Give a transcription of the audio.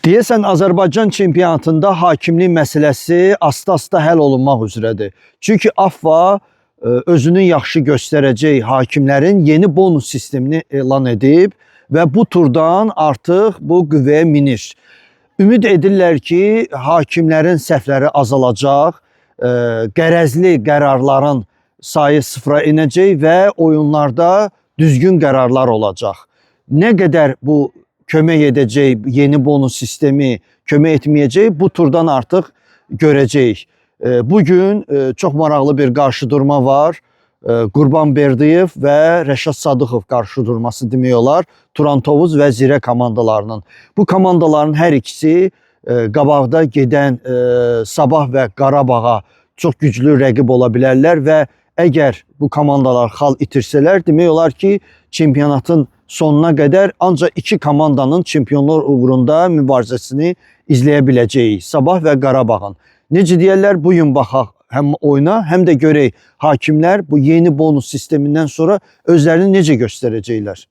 Deyəsən Azərbaycan çempionatında hakimlik məsələsi asta-asta həll olunmaq üzrədir. Çünki AFFA özünü yaxşı göstərəcək hakimlərin yeni bonus sistemini elan edib və bu turdan artıq bu qüvvəyə minir. Ümid edirlər ki, hakimlərin səhvləri azalacaq, qərəzli qərarların sayı sıfıra enəcək və oyunlarda düzgün qərarlar olacaq. Nə qədər bu kömək edəcək, yeni bonus sistemi kömək etməyəcək, bu turdan artıq görəcəyik. Bugün çox maraqlı bir qarşıdurma var. Qurbanberdiyev və Rəşad Sadıxov qarşıdurması demək olar. Turan-Tovuz və Zirə komandalarının. Bu komandaların hər ikisi qabaqda gedən Sabah və Qarabağa çox güclü rəqib ola bilərlər və əgər bu komandalar xal itirsələr, demək olar ki, çempionatın sonuna qədər ancaq iki komandanın çempionlar uğrunda mübarizəsini izləyə biləcəyik. Sabah və Qarabağın. Necə deyərlər, bugün baxaq həm oyuna, həm də görək hakimlər bu yeni bonus sistemindən sonra özlərini necə göstərəcəklər.